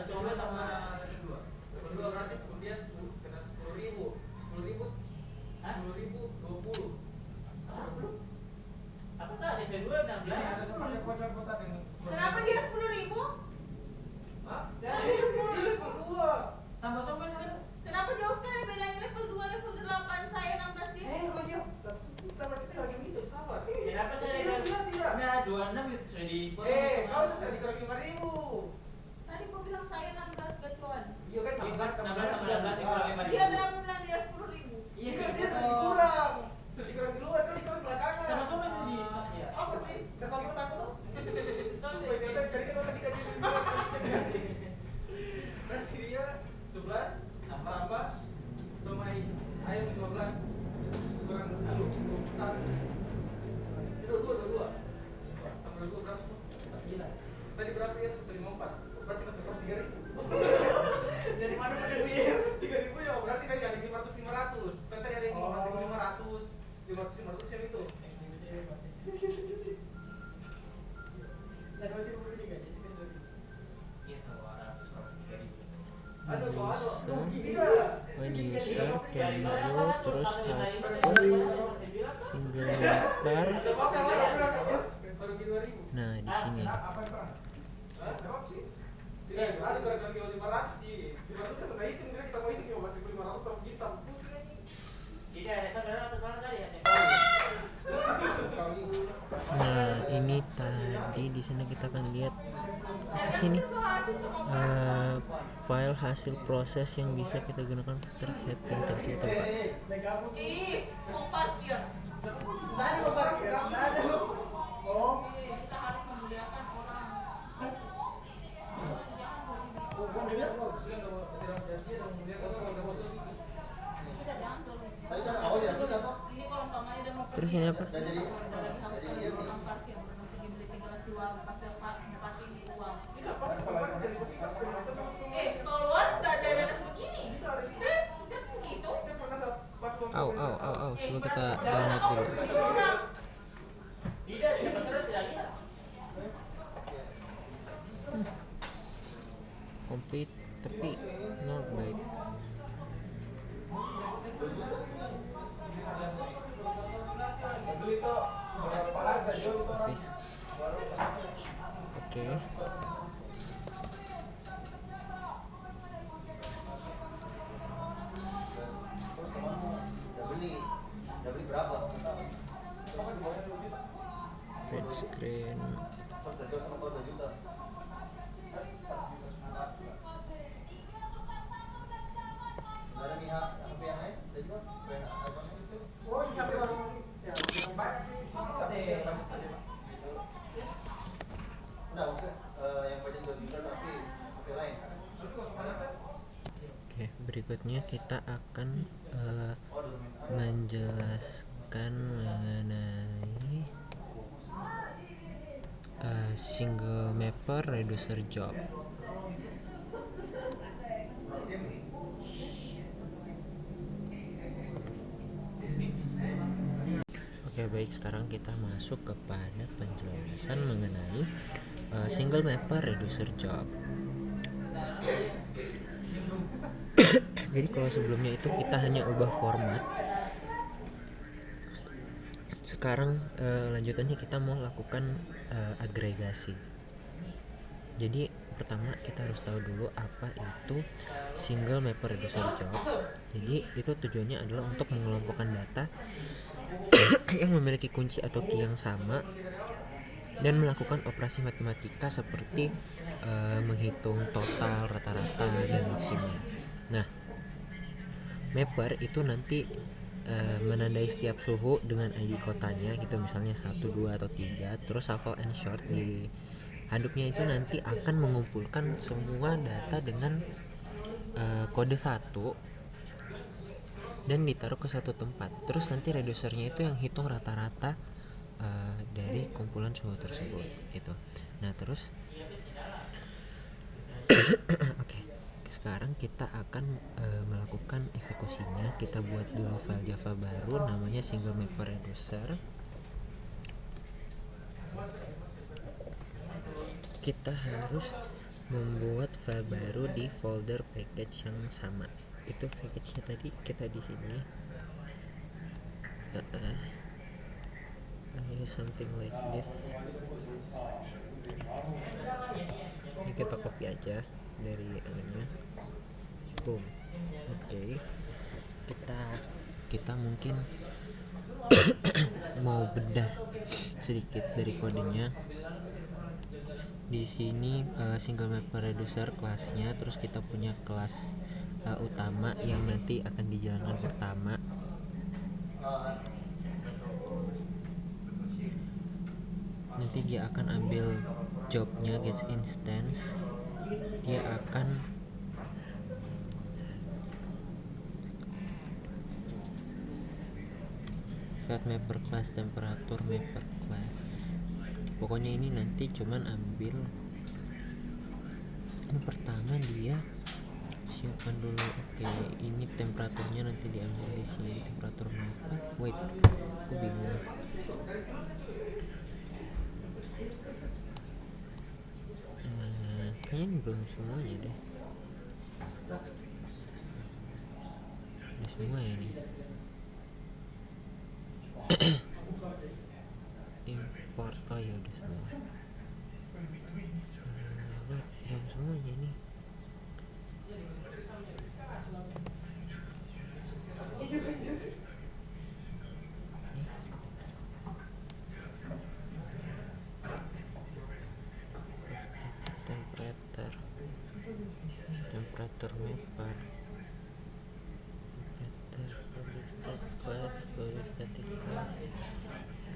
Speaker 2: Sama sama kedua.
Speaker 3: Kedua berarti dia 10 kena 10.000. 10.000.
Speaker 2: Hah?
Speaker 3: 10.000 20.
Speaker 2: Apa tadi? Kedua 16.
Speaker 3: Ini ada semuanya kotak-kotak ini.
Speaker 4: Kenapa dia 10.000?
Speaker 3: Hah?
Speaker 4: Dia 10.000.
Speaker 3: Kedua.
Speaker 2: Tambah sombong kan?
Speaker 4: Kenapa jauh sekali bedanya level 2 level 8 saya 16 dia?
Speaker 3: Kok dia sama kita lagi gitu, sabar.
Speaker 2: Kenapa saya
Speaker 3: Tidak.
Speaker 2: Nah, 26 itu sudah di
Speaker 3: Kau itu sudah dikurangi 5.000.
Speaker 4: Tadi kau bilang saya 16 gacuan.
Speaker 3: Iya kan
Speaker 2: 16 tambah 16 yang kurang 5.000.
Speaker 4: Dia berapa bilang dia 10.000?
Speaker 2: Iya,
Speaker 3: Iya, dia sudah
Speaker 2: sudah
Speaker 3: dikurang. Sudah dikurang duluan, kan dikurang belakangan.
Speaker 2: sama sombong sudah di ya.
Speaker 3: Apa sih? Kesal gue takut tuh. Kita cari kita tadi kan berarti dia 11 tambah somai ayam 15 kurang 10 1 22 tambah 22 berapa? 49. Tadi berapa ya? 154. Berarti kita kurang 3.000. Dari mana pada dia? 3.000 ya berarti kan ada 500. Kan tadi ada yang 500 yang itu.
Speaker 2: Iya, 200 kurang 3.000.
Speaker 1: when user Kenzo, terus output single bar. Nah, di sini. Nah, ini tadi di sana kita akan lihat di sini file hasil proses yang bisa kita gunakan filter head pinter kita buka.
Speaker 4: Ih, mau parkir.
Speaker 3: Tadi mau parkir, nggak ada lu. Oh.
Speaker 4: Kita harus memuliakan orang.
Speaker 3: Tadi kan awal ya, contoh.
Speaker 4: Ini kalau umpamanya dia mau
Speaker 1: Terus ini apa?
Speaker 3: Udah jadi.
Speaker 4: lagi harus kali orang parkir, pergi beli 3 gelas di warung, pasti parkir di uang. Keluar nggak ada nanas begini. Udah segitu.
Speaker 1: Au, coba kita download dulu.
Speaker 2: Tidak, siapa tahu tidak lihat.
Speaker 1: Complete tapi not byte. Masih. Oke.
Speaker 3: Udah beli berapa?
Speaker 1: Print screen.
Speaker 3: Oh, ini HP baru ya, yang banyak sih. Enggak, maksudnya yang budget 2 juta tapi HP lain.
Speaker 1: Oke, berikutnya kita akan menjelaskan mengenai single mapper reducer job. Oke, baik, sekarang kita masuk kepada penjelasan mengenai single mapper reducer job. Jadi kalau sebelumnya itu kita hanya ubah format, sekarang lanjutannya kita mau lakukan agregasi. Jadi pertama kita harus tahu dulu apa itu single mapper reducer job. Jadi itu tujuannya adalah untuk mengelompokkan data yang memiliki kunci atau key yang sama dan melakukan operasi matematika seperti menghitung total, rata-rata, dan maksimum. Nah, mapper itu nanti menandai setiap suhu dengan ID kotanya gitu, misalnya 1, 2, atau 3. Terus shuffle and sort di hadupnya itu nanti akan mengumpulkan semua data dengan kode 1 dan ditaruh ke satu tempat. Terus nanti reducernya itu yang hitung rata-rata dari kumpulan suhu tersebut gitu. Nah, terus oke. Sekarang kita akan melakukan eksekusinya. Kita buat dulu file Java baru namanya single mapper reducer. Kita harus membuat file baru di folder package yang sama. Itu package-nya tadi kita di sini. Something like this. Ini kita copy aja dari anunya. Boom. Oke. Kita mungkin mau bedah sedikit dari kodenya. Di sini single mapper reducer kelasnya, terus kita punya kelas utama yang nanti akan dijalankan pertama. Nanti dia akan ambil jobnya get instance, dia akan set mapper class, temperatur mapper class. Pokoknya ini nanti cuman ambil ini pertama, dia siapkan dulu. Oke, ini temperaturnya nanti diambil di sini, temperatur mapper. Wait, aku bingung. Kayaknya ini belum semuanya deh. Udah semua ya nih. Import, oh ya udah semua. Belum semuanya nih. temperatur mapper, public static class,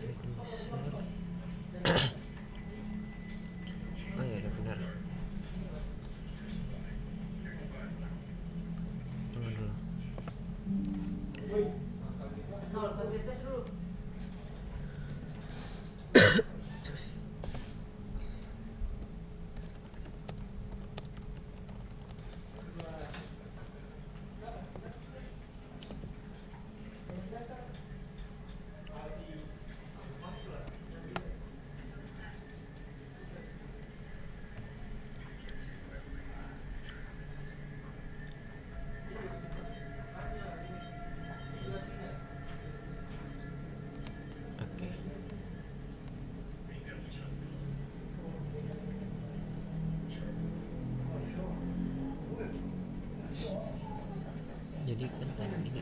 Speaker 1: reducer. Oh ya udah benar. Tunggu dulu.
Speaker 2: tes dulu.
Speaker 1: Oke. Jadi kan tadi ini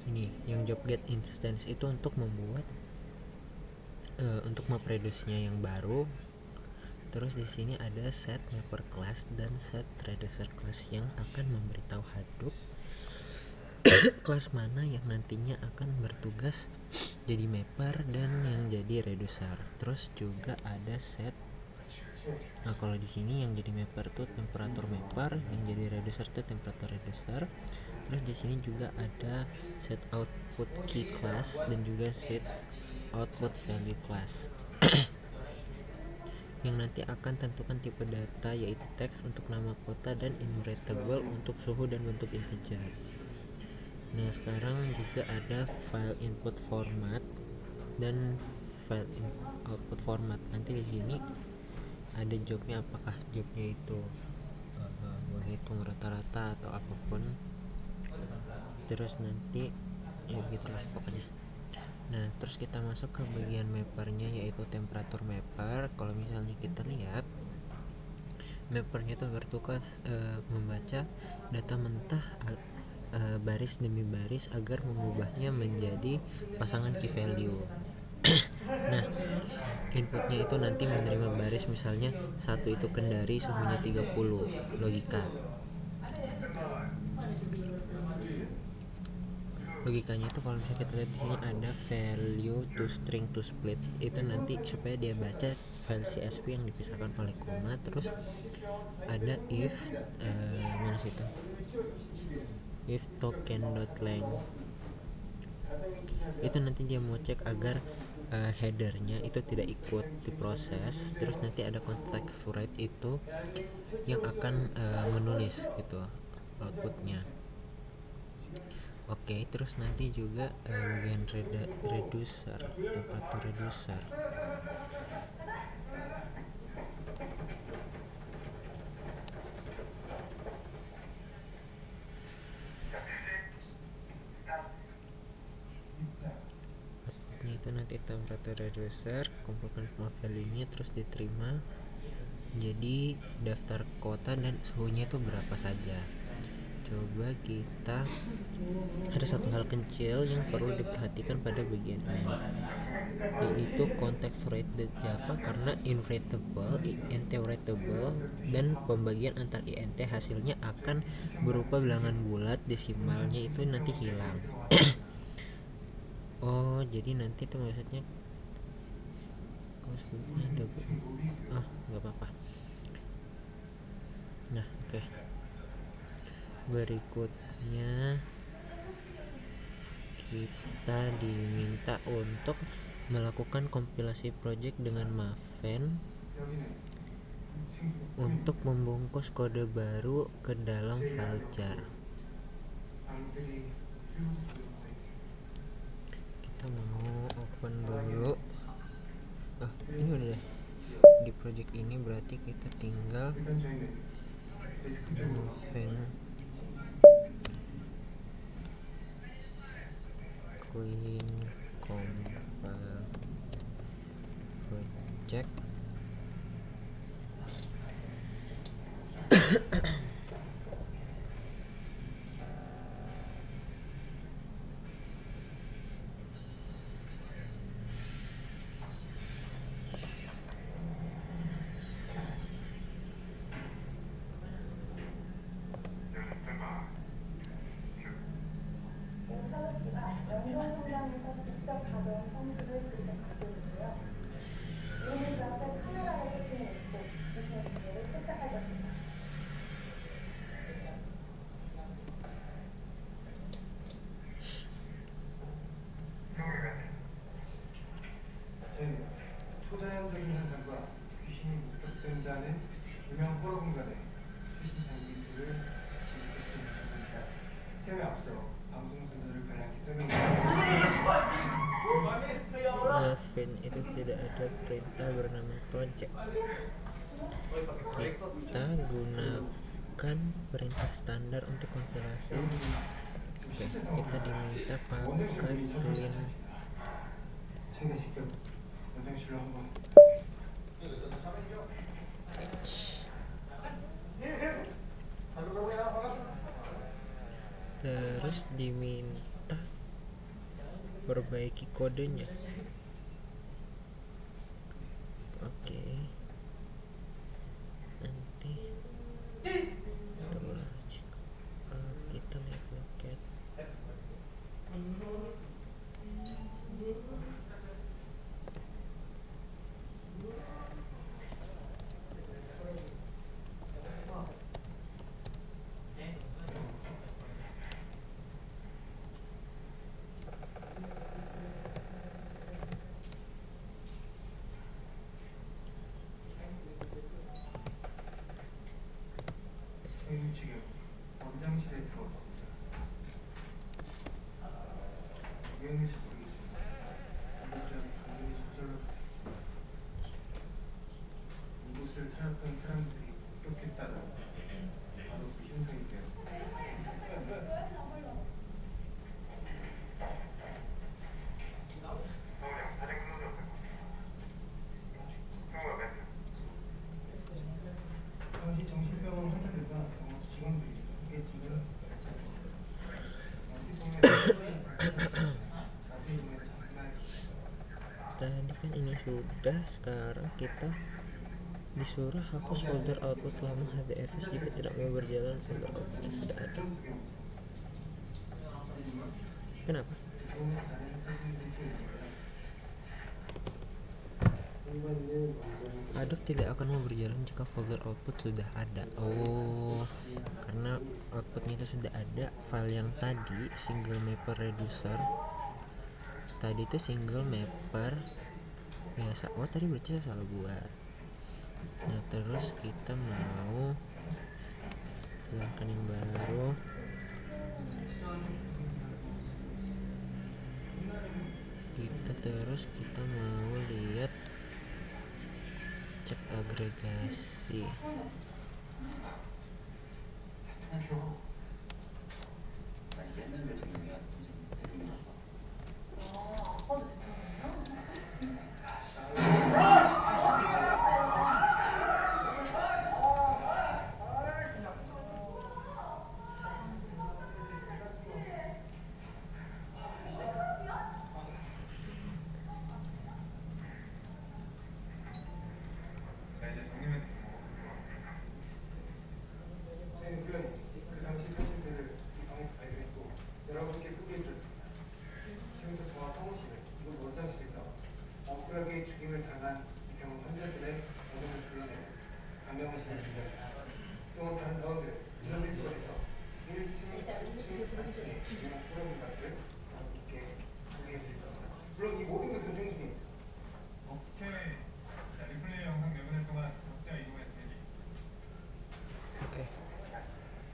Speaker 1: ini yang job get instance itu untuk membuat untuk memproduce-nya yang baru. Terus di sini ada set mapper class dan set reducer class yang akan memberitahu Hadoop kelas mana yang nantinya akan bertugas jadi mapper dan yang jadi reducer. Terus juga ada set. Nah, kalau di sini yang jadi mapper tuh temperatur mapper, yang jadi reducer tuh temperatur reducer. Terus di sini juga ada set output key class dan juga set output value class. Yang nanti akan tentukan tipe data yaitu teks untuk nama kota dan enumerable untuk suhu dan bentuk integer. Nah, sekarang juga ada file input format dan file output format. Nanti di sini ada jobnya, apakah jobnya itu menghitung rata-rata atau apapun. Terus nanti ya begitulah pokoknya. Nah, terus kita masuk ke bagian mappernya yaitu temperatur mapper. Kalau misalnya kita lihat mappernya itu bertugas membaca data mentah baris demi baris agar mengubahnya menjadi pasangan key value. Nah, inputnya itu nanti menerima baris, misalnya satu itu kendari suhunya 30 logika. Logikanya itu kalau misalnya kita lihat di sini ada value to string to split, itu nanti supaya dia baca file CSV yang dipisahkan oleh koma. Terus ada if mana sih itu, if token.length, itu nanti dia mau cek agar headernya itu tidak ikut diproses. Terus nanti ada context write, itu yang akan menulis gitu outputnya. Oke, terus nanti juga bagian reducer, temperatur reducer. Outputnya itu nanti temperatur reducer, kumpulkan semua value-nya terus diterima jadi daftar kota dan suhunya itu berapa saja. Coba kita, ada satu hal kecil yang perlu diperhatikan pada bagian ini, yaitu context rate Java, karena invertible, int readable, dan pembagian antar int hasilnya akan berupa bilangan bulat, desimalnya itu nanti hilang. Oh, jadi nanti itu maksudnya nggak apa-apa. Nah, oke. Berikutnya kita diminta untuk melakukan kompilasi project dengan Maven untuk membungkus kode baru ke dalam file jar. Kita mau open dulu. Ini udah deh di project ini, berarti kita tinggal Maven clean compile project.
Speaker 3: 초자연적인 현상과 귀신이 목격된다는 유명 호러 공간에 최신 장비들을 기술했습니다. 체험에 앞서 방송 순서를 간략히 설명드리겠습니다.
Speaker 1: Navin itu tidak ada perintah bernama project. Kita gunakan perintah standar untuk konfigurasi. Oke, kita diminta pakai clean.
Speaker 3: 제가 직접 원장실로 한번
Speaker 1: Catch. Terus diminta perbaiki kodenya. Oke. Nanti kita ulangi. Kita lihat loket.
Speaker 3: 저희는 지금 원장실에 들어왔습니다. 우연일지 모르겠습니다. 이곳은 당연히 저절로 붙었습니다. 이곳을 찾았던 사람들이 목격했다는 바로 그 현상인데요. 당시 정신병원 환자들과 병원 직원들이 함께 지금 자세히 보면 정말
Speaker 1: Tadi kan ini sudah, sekarang kita disuruh hapus folder output lama HDFS jika tidak mau berjalan. Folder outputnya sudah ada. Kenapa?
Speaker 3: 좋은 다른 사진들도
Speaker 1: Adobe tidak akan mau berjalan jika folder output sudah ada. Oh, karena outputnya itu sudah ada. File yang tadi single mapper reducer, tadi itu single mapper biasa. Oh, tadi berarti saya salah buat. Nah, terus kita mau jalankan yang baru. Kita mau lihat cek agregasi.
Speaker 3: 자, 이제 정리면 저희는 그 당시 사진들을 이 방에서 발견했고 여러분께 소개해드렸습니다. 지금부터 저와 성우씨는 이곳 원장실에서 억울하게 죽임을 당한 이 병원 환자들의 어둠을 불러내고 감명을 심을 준비하겠습니다. 또한 다른 자원들은 인원들 조합에서 1층, 2층, 3층의 유명 프로그램들을 함께 소개해드릴 겁니다. 물론 이 모든 것은 생중입니다.
Speaker 5: 업스케어의 리플레이 영상 내보낼 동안 적자 이동해서 대기.
Speaker 1: Oke,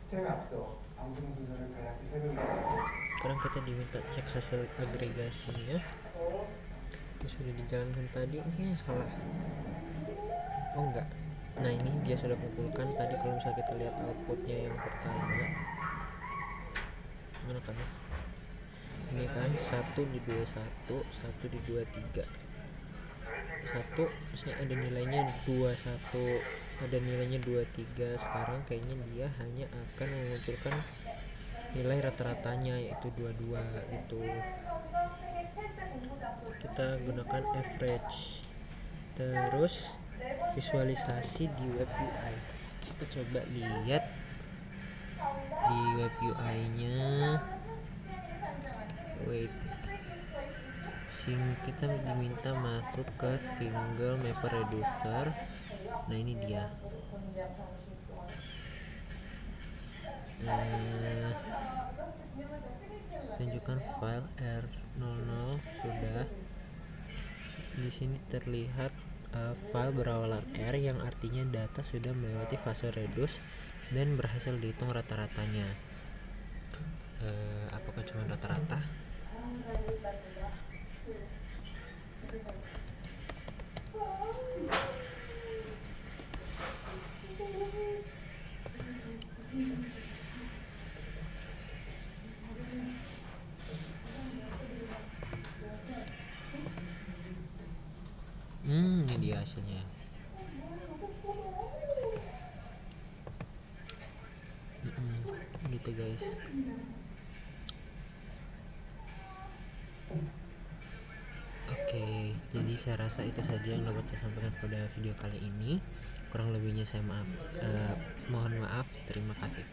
Speaker 3: 체험에 앞서 방송 순서를 간략히 설명드리겠습니다.
Speaker 1: sekarang kita diminta cek hasil agregasinya. Ini sudah dijalankan tadi. Ini salah. Oh enggak. Nah, ini dia sudah kumpulkan tadi. Kalau misalnya kita lihat outputnya yang pertama, mana kan? Ini kan 1 di 21, 1 di 23. 1 misalnya ada nilainya 21, ada nilainya 23. Sekarang kayaknya dia hanya akan memunculkan nilai rata-ratanya yaitu 22 gitu. Kita gunakan average. Terus visualisasi di web UI. Kita coba lihat di web UI nya. Wait, kita diminta masuk ke single mapper reducer. Nah, ini dia. Tunjukkan file R00 sudah. Di sini terlihat file berawalan R yang artinya data sudah melewati fase reduce dan berhasil dihitung rata-ratanya. Apakah cuma rata-rata? Ini dia hasilnya. Gitu guys. Oke, jadi saya rasa itu saja yang dapat saya sampaikan pada video kali ini. Kurang lebihnya saya mohon maaf. Terima kasih.